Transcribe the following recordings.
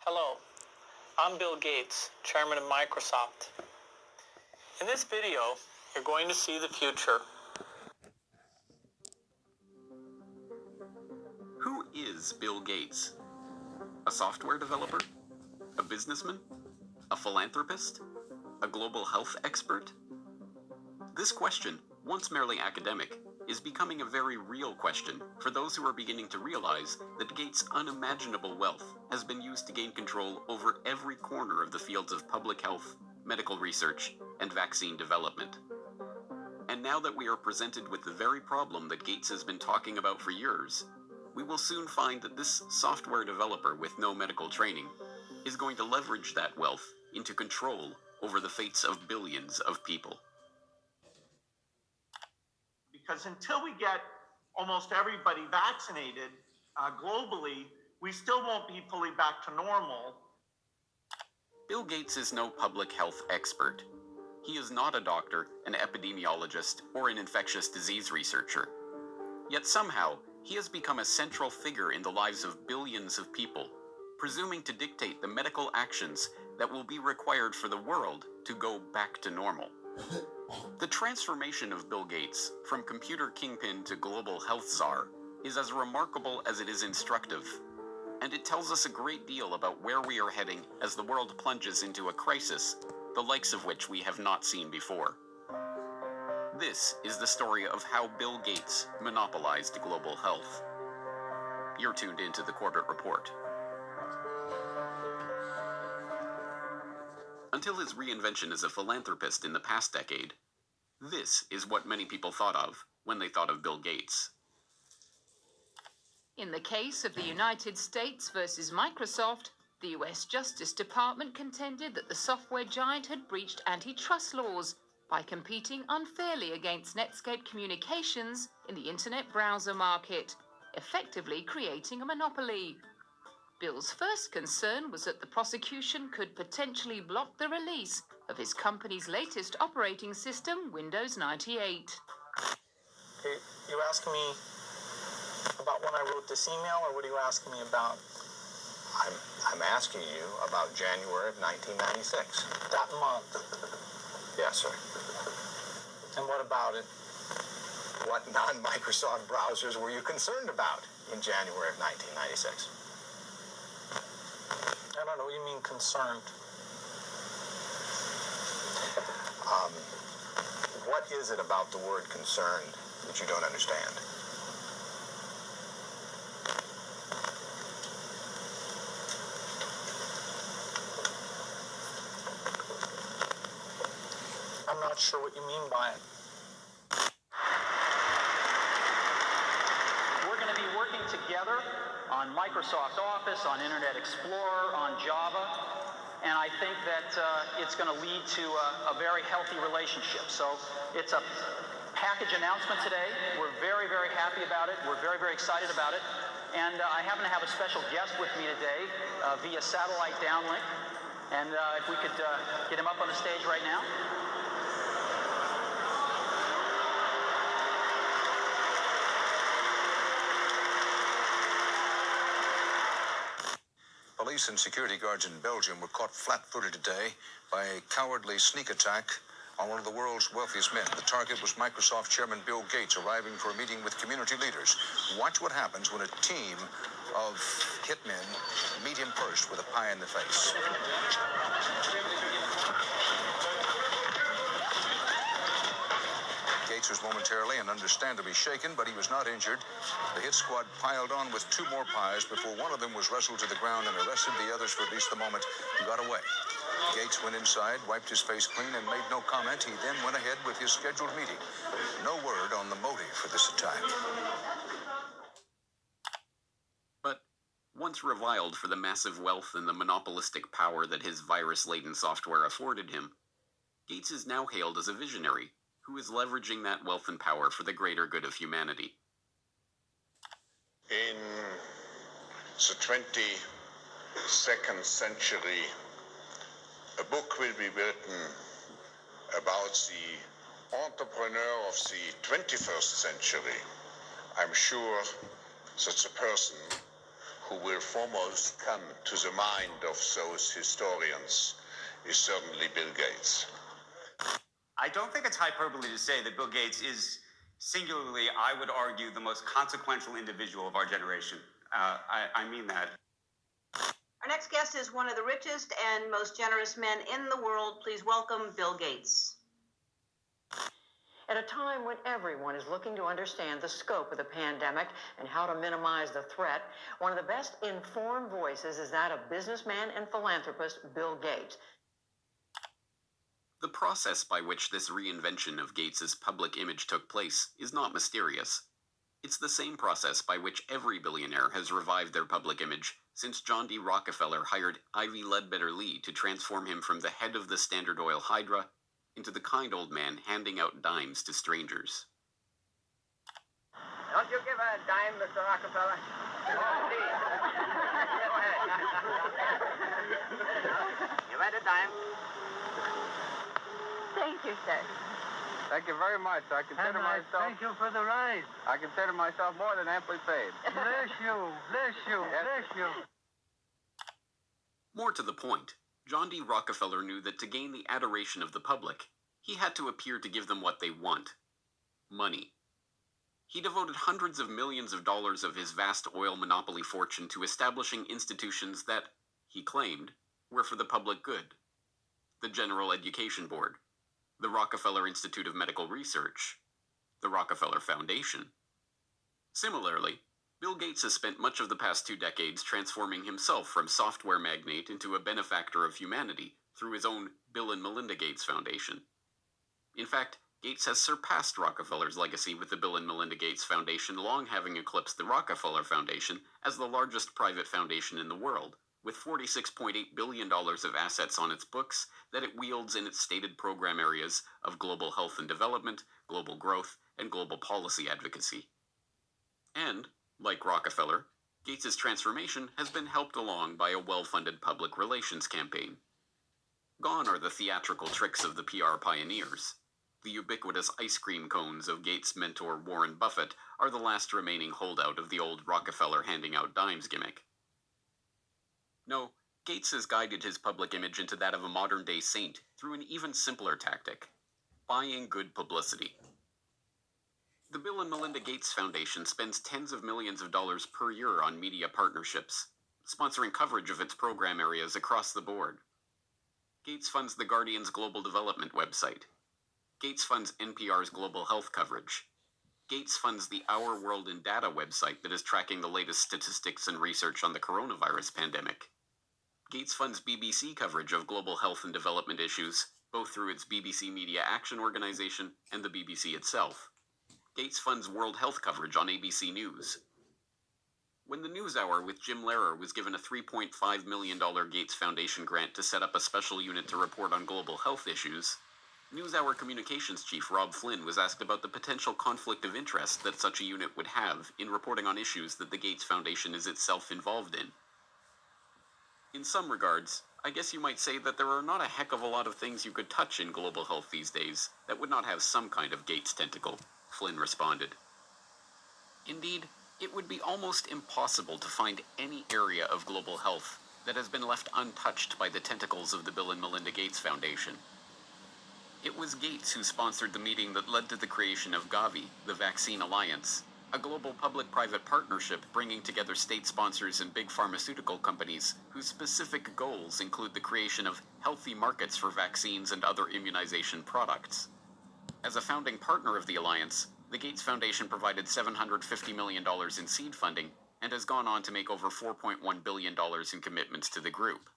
Hello, I'm Bill Gates, Chairman of Microsoft. In this video, you're going to see the future. Who is Bill Gates? A software developer? A businessman? A philanthropist? A global health expert? This question, once merely academic, is becoming a very real question for those who are beginning to realize that Gates' unimaginable wealth has been used to gain control over every corner of the fields of public health, medical research, and vaccine development. And now that we are presented with the very problem that Gates has been talking about for years, we will soon find that this software developer with no medical training is going to leverage that wealth into control over the fates of billions of people. Because until we get almost everybody vaccinated globally, we still won't be fully back to normal. Bill Gates is no public health expert. He is not a doctor, an epidemiologist, or an infectious disease researcher. Yet somehow, he has become a central figure in the lives of billions of people, presuming to dictate the medical actions that will be required for the world to go back to normal. The transformation of Bill Gates from computer kingpin to global health czar is as remarkable as it is instructive, and it tells us a great deal about where we are heading as the world plunges into a crisis, the likes of which we have not seen before. This is the story of how Bill Gates monopolized global health. You're tuned into the Corbett Report. Until his reinvention as a philanthropist in the past decade, this is what many people thought of when they thought of Bill Gates. In the case of the United States versus Microsoft, the US Justice Department contended that the software giant had breached antitrust laws by competing unfairly against Netscape Communications in the internet browser market, effectively creating a monopoly. Bill's first concern was that the prosecution could potentially block the release of his company's latest operating system, Windows 98. Okay, you asking me about when I wrote this email, or what are you asking me about? I'm asking you about January of 1996. That month. Yes, sir. And what about it? What non-Microsoft browsers were you concerned about in January of 1996? I don't know what you mean concerned. What is it about the word concerned that you don't understand? I'm not sure what you mean by it. We're going to be working together on Microsoft Office, on Internet Explorer, on Java, and I think that it's going to lead to a very healthy relationship. So it's a package announcement today. We're very, very happy about it. We're very, very excited about it. And I happen to have a special guest with me today via satellite downlink. And if we could get him up on the stage right now. Police and security guards in Belgium were caught flat-footed today by a cowardly sneak attack on one of the world's wealthiest men. The target was Microsoft Chairman Bill Gates, arriving for a meeting with community leaders. Watch what happens when a team of hitmen meet him first with a pie in the face. Gates was momentarily and understandably shaken, but he was not injured. The hit squad piled on with two more pies before one of them was wrestled to the ground and arrested. The others, for at least the moment, got away. Gates went inside, wiped his face clean, and made no comment. He then went ahead with his scheduled meeting. No word on the motive for this attack. But once reviled for the massive wealth and the monopolistic power that his virus-laden software afforded him, Gates is now hailed as a visionary who is leveraging that wealth and power for the greater good of humanity. In the 22nd century, a book will be written about the entrepreneur of the 21st century. I'm sure that the person who will foremost come to the mind of those historians is certainly Bill Gates. I don't think it's hyperbole to say that Bill Gates is singularly, I would argue, the most consequential individual of our generation. I mean that. Our next guest is one of the richest and most generous men in the world. Please welcome Bill Gates. At a time when everyone is looking to understand the scope of the pandemic and how to minimize the threat, one of the best informed voices is that of businessman and philanthropist Bill Gates. The process by which this reinvention of Gates's public image took place is not mysterious. It's the same process by which every billionaire has revived their public image since John D. Rockefeller hired Ivy Ledbetter Lee to transform him from the head of the Standard Oil Hydra into the kind old man handing out dimes to strangers. Don't you give a dime, Mr. Rockefeller? Oh, please. Go ahead. You had a dime. Thank you, sir. Thank you very much. I consider myself... Thank you for the ride. I consider myself more than amply paid. Bless you, bless you, bless you. More to the point, John D. Rockefeller knew that to gain the adoration of the public, he had to appear to give them what they want: money. He devoted hundreds of millions of dollars of his vast oil monopoly fortune to establishing institutions that, he claimed, were for the public good. The General Education Board, the Rockefeller Institute of Medical Research, the Rockefeller Foundation. Similarly, Bill Gates has spent much of the past 2 decades transforming himself from software magnate into a benefactor of humanity through his own Bill and Melinda Gates Foundation. In fact, Gates has surpassed Rockefeller's legacy, with the Bill and Melinda Gates Foundation long having eclipsed the Rockefeller Foundation as the largest private foundation in the world, with $46.8 billion of assets on its books that it wields in its stated program areas of global health and development, global growth, and global policy advocacy. And, like Rockefeller, Gates's transformation has been helped along by a well-funded public relations campaign. Gone are the theatrical tricks of the PR pioneers. The ubiquitous ice cream cones of Gates' mentor Warren Buffett are the last remaining holdout of the old Rockefeller handing out dimes gimmick. No, Gates has guided his public image into that of a modern-day saint through an even simpler tactic: buying good publicity. The Bill and Melinda Gates Foundation spends tens of millions of dollars per year on media partnerships, sponsoring coverage of its program areas across the board. Gates funds The Guardian's global development website. Gates funds NPR's global health coverage. Gates funds the Our World in Data website that is tracking the latest statistics and research on the coronavirus pandemic. Gates funds BBC coverage of global health and development issues, both through its BBC Media Action Organization and the BBC itself. Gates funds World Health coverage on ABC News. When the NewsHour with Jim Lehrer was given a $3.5 million Gates Foundation grant to set up a special unit to report on global health issues, NewsHour communications chief Rob Flynn was asked about the potential conflict of interest that such a unit would have in reporting on issues that the Gates Foundation is itself involved in. In some regards, I guess you might say that there are not a heck of a lot of things you could touch in global health these days that would not have some kind of Gates tentacle, Flynn responded. Indeed, it would be almost impossible to find any area of global health that has been left untouched by the tentacles of the Bill and Melinda Gates Foundation. It was Gates who sponsored the meeting that led to the creation of Gavi, the Vaccine Alliance, a global public-private partnership bringing together state sponsors and big pharmaceutical companies whose specific goals include the creation of healthy markets for vaccines and other immunization products. As a founding partner of the alliance, the Gates Foundation provided $750 million in seed funding and has gone on to make over $4.1 billion in commitments to the group.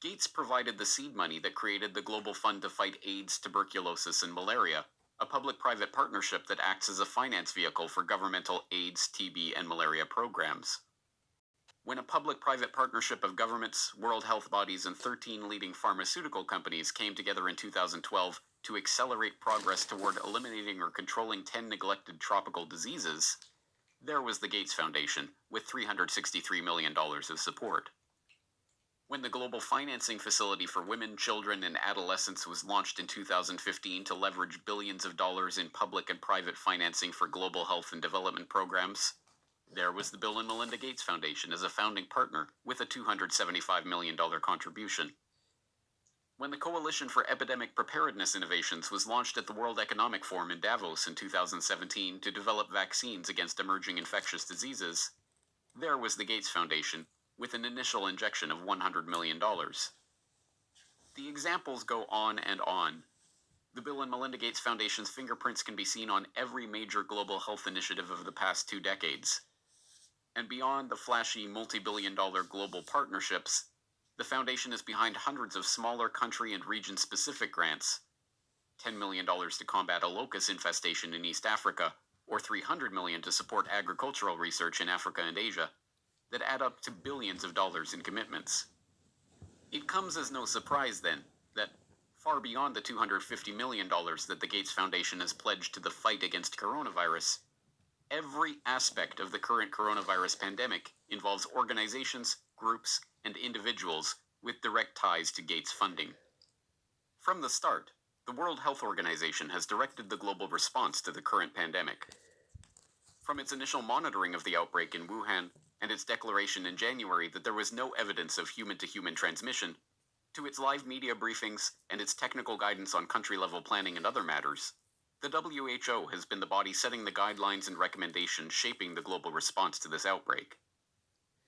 Gates provided the seed money that created the Global Fund to Fight AIDS, Tuberculosis, and Malaria, a public-private partnership that acts as a finance vehicle for governmental AIDS, TB, and malaria programs. When a public-private partnership of governments, world health bodies, and 13 leading pharmaceutical companies came together in 2012 to accelerate progress toward eliminating or controlling 10 neglected tropical diseases, there was the Gates Foundation, with $363 million of support. When the Global Financing Facility for Women, Children, and Adolescents was launched in 2015 to leverage billions of dollars in public and private financing for global health and development programs, There was the Bill and Melinda Gates Foundation as a founding partner with a $275 million contribution. When the Coalition for Epidemic Preparedness Innovations was launched at the World Economic Forum in Davos in 2017 to develop vaccines against emerging infectious diseases, there was the Gates Foundation with an initial injection of $100 million. The examples go on and on. The Bill and Melinda Gates Foundation's fingerprints can be seen on every major global health initiative of the past 2 decades. And beyond the flashy multi-billion-dollar global partnerships, the foundation is behind hundreds of smaller country and region-specific grants, $10 million to combat a locust infestation in East Africa, or $300 million to support agricultural research in Africa and Asia, that add up to billions of dollars in commitments. It comes as no surprise, then, that far beyond the $250 million that the Gates Foundation has pledged to the fight against coronavirus, every aspect of the current coronavirus pandemic involves organizations, groups, and individuals with direct ties to Gates funding. From the start, the World Health Organization has directed the global response to the current pandemic. From its initial monitoring of the outbreak in Wuhan and its declaration in January that there was no evidence of human-to-human transmission, to its live media briefings and its technical guidance on country-level planning and other matters, the WHO has been the body setting the guidelines and recommendations shaping the global response to this outbreak.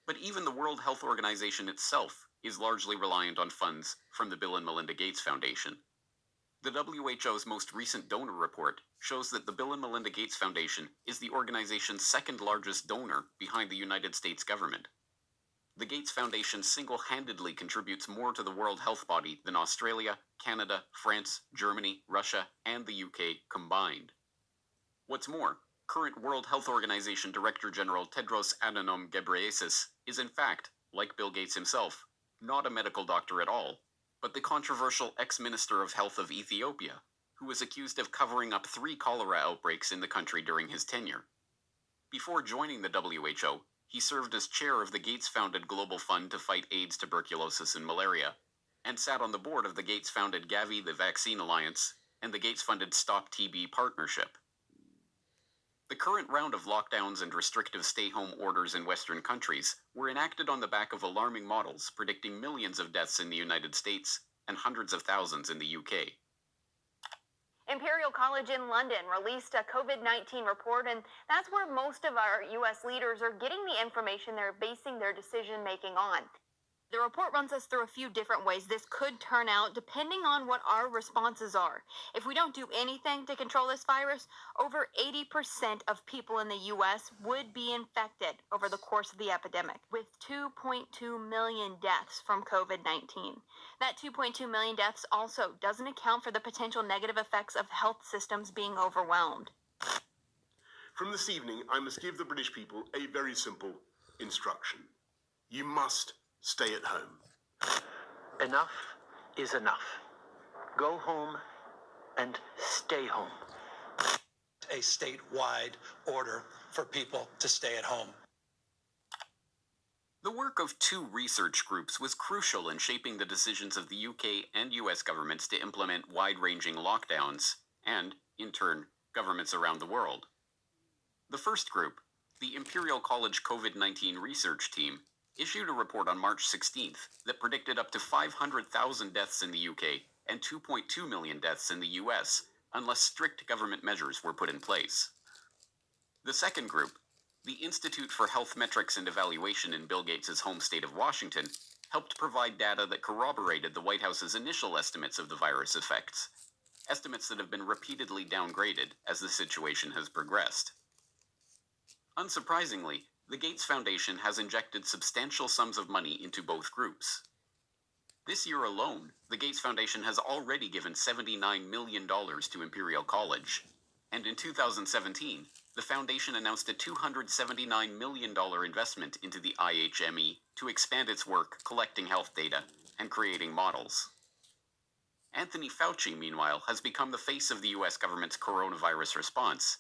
But even the World Health Organization itself is largely reliant on funds from the Bill and Melinda Gates Foundation. The WHO's most recent donor report shows that the Bill and Melinda Gates Foundation is the organization's second largest donor behind the United States government. The Gates Foundation single-handedly contributes more to the World Health Body than Australia, Canada, France, Germany, Russia, and the UK combined. What's more, current World Health Organization Director General Tedros Adhanom Ghebreyesus is in fact, like Bill Gates himself, not a medical doctor at all, but the controversial ex-Minister of Health of Ethiopia, who was accused of covering up 3 cholera outbreaks in the country during his tenure. Before joining the WHO, he served as chair of the Gates-founded Global Fund to fight AIDS, tuberculosis, and malaria, and sat on the board of the Gates-founded Gavi, the Vaccine Alliance, and the Gates-funded Stop TB Partnership. The current round of lockdowns and restrictive stay-home orders in Western countries were enacted on the back of alarming models predicting millions of deaths in the United States and hundreds of thousands in the UK. Imperial College in London released a COVID-19 report, and that's where most of our U.S. leaders are getting the information they're basing their decision-making on. The report runs us through a few different ways this could turn out depending on what our responses are. If we don't do anything to control this virus, over 80% of people in the U.S. would be infected over the course of the epidemic, with 2.2 million deaths from COVID-19. That 2.2 million deaths also doesn't account for the potential negative effects of health systems being overwhelmed. From this evening, I must give the British people a very simple instruction. You must stay at home. Enough is enough. Go home and stay home. A statewide order for people to stay at home. The work of 2 research groups was crucial in shaping the decisions of the UK and US governments to implement wide-ranging lockdowns, and, in turn, governments around the world. The first group, the Imperial College COVID-19 Research Team, issued a report on March 16th that predicted up to 500,000 deaths in the UK and 2.2 million deaths in the US unless strict government measures were put in place. The second group, the Institute for Health Metrics and Evaluation in Bill Gates' home state of Washington, helped provide data that corroborated the White House's initial estimates of the virus effects, estimates that have been repeatedly downgraded as the situation has progressed. Unsurprisingly, the Gates Foundation has injected substantial sums of money into both groups. This year alone, the Gates Foundation has already given $79 million to Imperial College, and in 2017, the foundation announced a $279 million investment into the IHME to expand its work collecting health data and creating models. Anthony Fauci, meanwhile, has become the face of the US government's coronavirus response,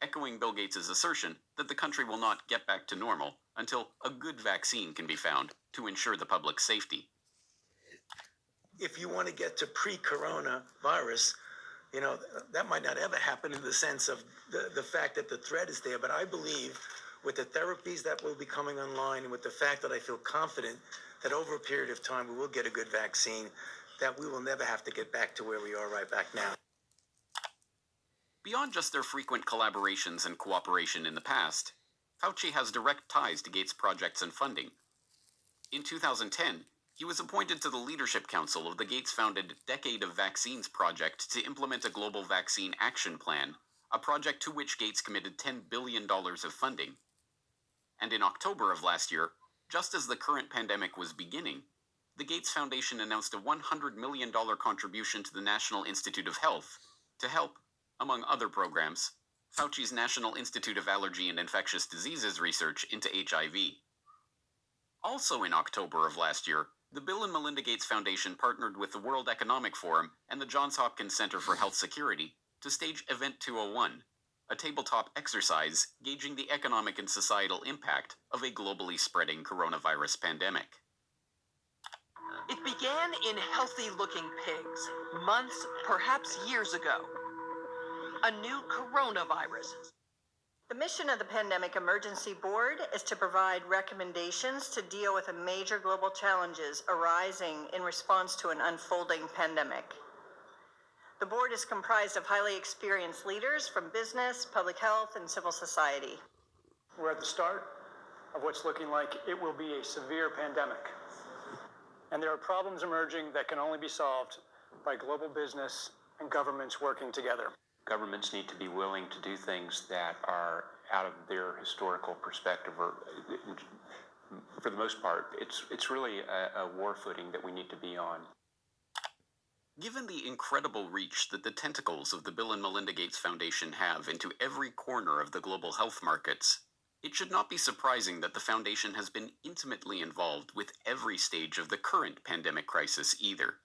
echoing Bill Gates' assertion that the country will not get back to normal until a good vaccine can be found to ensure the public's safety. If you want to get to pre-corona virus, that might not ever happen in the sense of the fact that the threat is there, but I believe with the therapies that will be coming online and with the fact that I feel confident that over a period of time we will get a good vaccine, that we will never have to get back to where we are right back now. Beyond just their frequent collaborations and cooperation in the past, Fauci has direct ties to Gates' projects and funding. In 2010, he was appointed to the Leadership Council of the Gates-founded Decade of Vaccines project to implement a global vaccine action plan, a project to which Gates committed $10 billion of funding. And in October of last year, just as the current pandemic was beginning, the Gates Foundation announced a $100 million contribution to the National Institute of Health to help, among other programs, Fauci's National Institute of Allergy and Infectious Diseases research into HIV. Also in October of last year, the Bill and Melinda Gates Foundation partnered with the World Economic Forum and the Johns Hopkins Center for Health Security to stage Event 201, a tabletop exercise gauging the economic and societal impact of a globally spreading coronavirus pandemic. It began in healthy-looking pigs, months, perhaps years ago. A new coronavirus. The mission of the Pandemic Emergency Board is to provide recommendations to deal with the major global challenges arising in response to an unfolding pandemic. The board is comprised of highly experienced leaders from business, public health, and civil society. We're at the start of what's looking like it will be a severe pandemic. And there are problems emerging that can only be solved by global business and governments working together. Governments need to be willing to do things that are out of their historical perspective, or for the most part, it's really a war footing that we need to be on. Given the incredible reach that the tentacles of the Bill and Melinda Gates Foundation have into every corner of the global health markets, it should not be surprising that the foundation has been intimately involved with every stage of the current pandemic crisis either.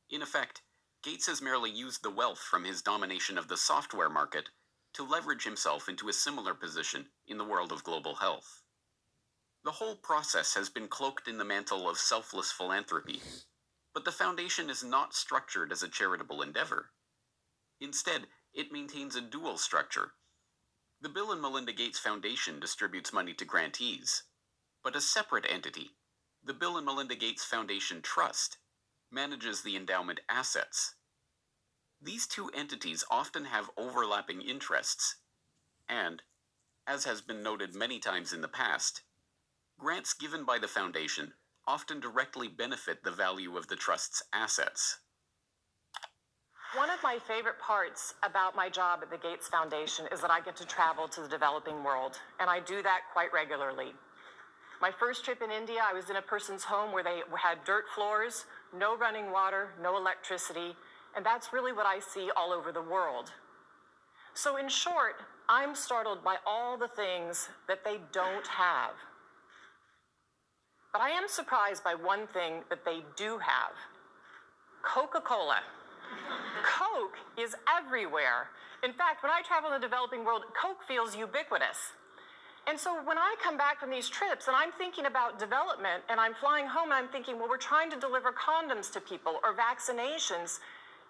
In effect, Gates has merely used the wealth from his domination of the software market to leverage himself into a similar position in the world of global health. The whole process has been cloaked in the mantle of selfless philanthropy, but the foundation is not structured as a charitable endeavor. Instead, it maintains a dual structure. The Bill and Melinda Gates Foundation distributes money to grantees, but a separate entity, the Bill and Melinda Gates Foundation Trust, manages the endowment assets. These two entities often have overlapping interests, and, as has been noted many times in the past, grants given by the foundation often directly benefit the value of the trust's assets. One of my favorite parts about my job at the Gates Foundation is that I get to travel to the developing world, and I do that quite regularly. My first trip in India, I was in a person's home where they had dirt floors, no running water, no electricity, and that's really what I see all over the world. So in short, I'm startled by all the things that they don't have. But I am surprised by one thing that they do have: Coca-Cola. Coke is everywhere. In fact, when I travel in the developing world, Coke feels ubiquitous. And so when I come back from these trips and I'm thinking about development and I'm flying home and I'm thinking, well, we're trying to deliver condoms to people or vaccinations,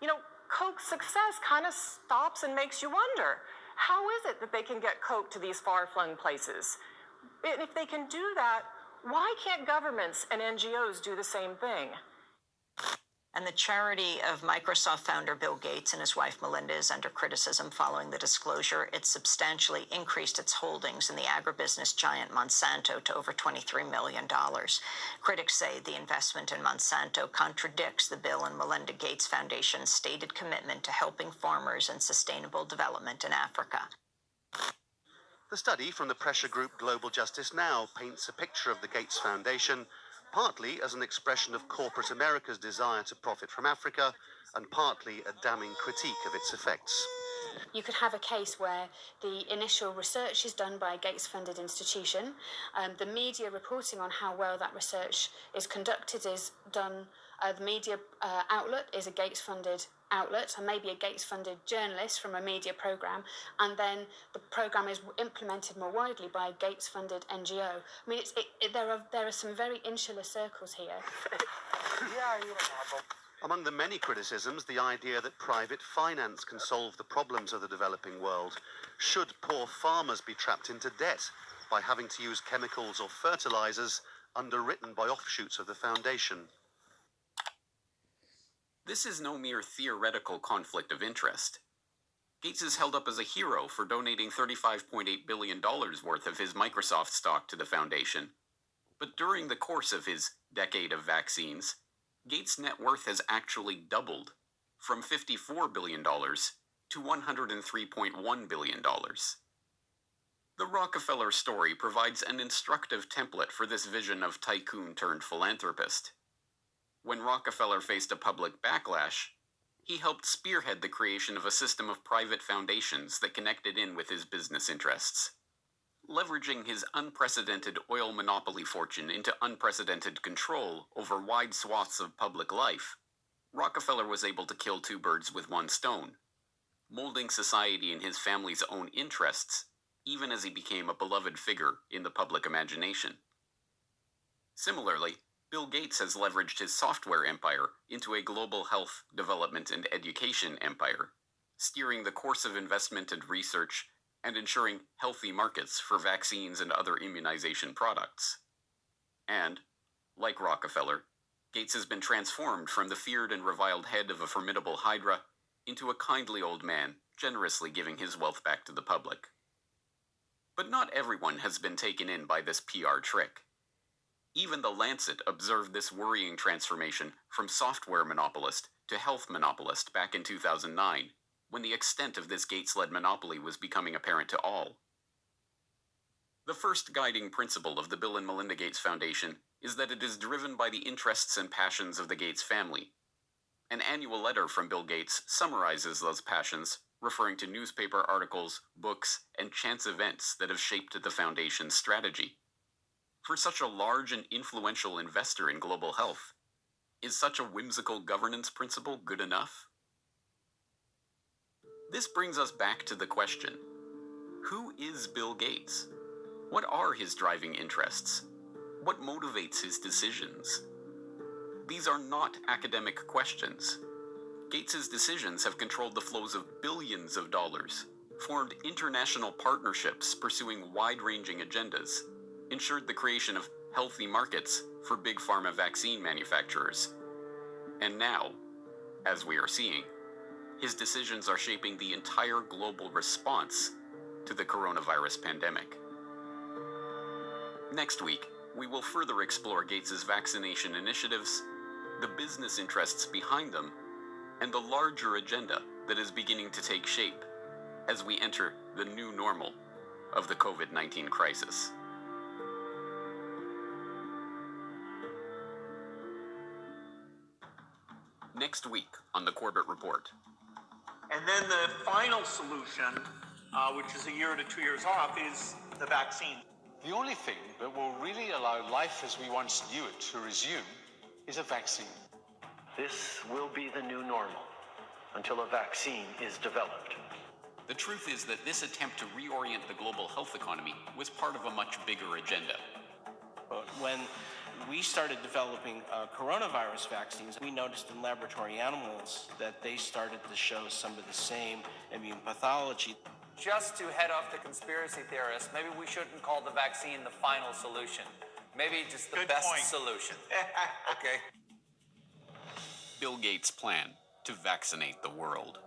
you know, Coke's success kind of stops and makes you wonder, how is it that they can get Coke to these far-flung places? And if they can do that, why can't governments and NGOs do the same thing? And the charity of Microsoft founder Bill Gates and his wife Melinda is under criticism following the disclosure. It substantially increased its holdings in the agribusiness giant Monsanto to over $23 million. Critics say the investment in Monsanto contradicts the Bill and Melinda Gates Foundation's stated commitment to helping farmers and sustainable development in Africa. The study from the pressure group Global Justice Now paints a picture of the Gates Foundation partly as an expression of corporate America's desire to profit from Africa, and partly a damning critique of its effects. You could have a case where the initial research is done by a Gates-funded institution. The media reporting on how well that research is conducted is done. The media outlet is a Gates-funded outlet, and maybe a Gates-funded journalist from a media program, and then the program is implemented more widely by a Gates-funded NGO. I mean, there are some very insular circles here. Among the many criticisms, the idea that private finance can solve the problems of the developing world. Should poor farmers be trapped into debt by having to use chemicals or fertilizers underwritten by offshoots of the foundation? This is no mere theoretical conflict of interest. Gates is held up as a hero for donating $35.8 billion worth of his Microsoft stock to the foundation. But during the course of his decade of vaccines, Gates' net worth has actually doubled, from $54 billion to $103.1 billion. The Rockefeller story provides an instructive template for this vision of tycoon turned philanthropist. When Rockefeller faced a public backlash, he helped spearhead the creation of a system of private foundations that connected in with his business interests. Leveraging his unprecedented oil monopoly fortune into unprecedented control over wide swaths of public life, Rockefeller was able to kill two birds with one stone, molding society in his family's own interests, even as he became a beloved figure in the public imagination. Similarly, Bill Gates has leveraged his software empire into a global health, development, and education empire, steering the course of investment and research and ensuring healthy markets for vaccines and other immunization products. And, like Rockefeller, Gates has been transformed from the feared and reviled head of a formidable hydra into a kindly old man, generously giving his wealth back to the public. But not everyone has been taken in by this PR trick. Even The Lancet observed this worrying transformation from software monopolist to health monopolist back in 2009, when the extent of this Gates-led monopoly was becoming apparent to all. The first guiding principle of the Bill and Melinda Gates Foundation is that it is driven by the interests and passions of the Gates family. An annual letter from Bill Gates summarizes those passions, referring to newspaper articles, books, and chance events that have shaped the foundation's strategy. For such a large and influential investor in global health, is such a whimsical governance principle good enough? This brings us back to the question, who is Bill Gates? What are his driving interests? What motivates his decisions? These are not academic questions. Gates's decisions have controlled the flows of billions of dollars, formed international partnerships pursuing wide-ranging agendas, ensured the creation of healthy markets for big pharma vaccine manufacturers. And now, as we are seeing, his decisions are shaping the entire global response to the coronavirus pandemic. Next week, we will further explore Gates's vaccination initiatives, the business interests behind them, and the larger agenda that is beginning to take shape as we enter the new normal of the COVID-19 crisis. Next week on the Corbett Report. And then the final solution, which is a year to 2 years off, is the vaccine. The only thing that will really allow life as we once knew it to resume is a vaccine. This will be the new normal until a vaccine is developed. The truth is that this attempt to reorient the global health economy was part of a much bigger agenda. When we started developing coronavirus vaccines, we noticed in laboratory animals that they started to show some of the same immune pathology. Just to head off the conspiracy theorists, maybe we shouldn't call the vaccine the final solution. Maybe just the best solution. Okay. Bill Gates' plan to vaccinate the world.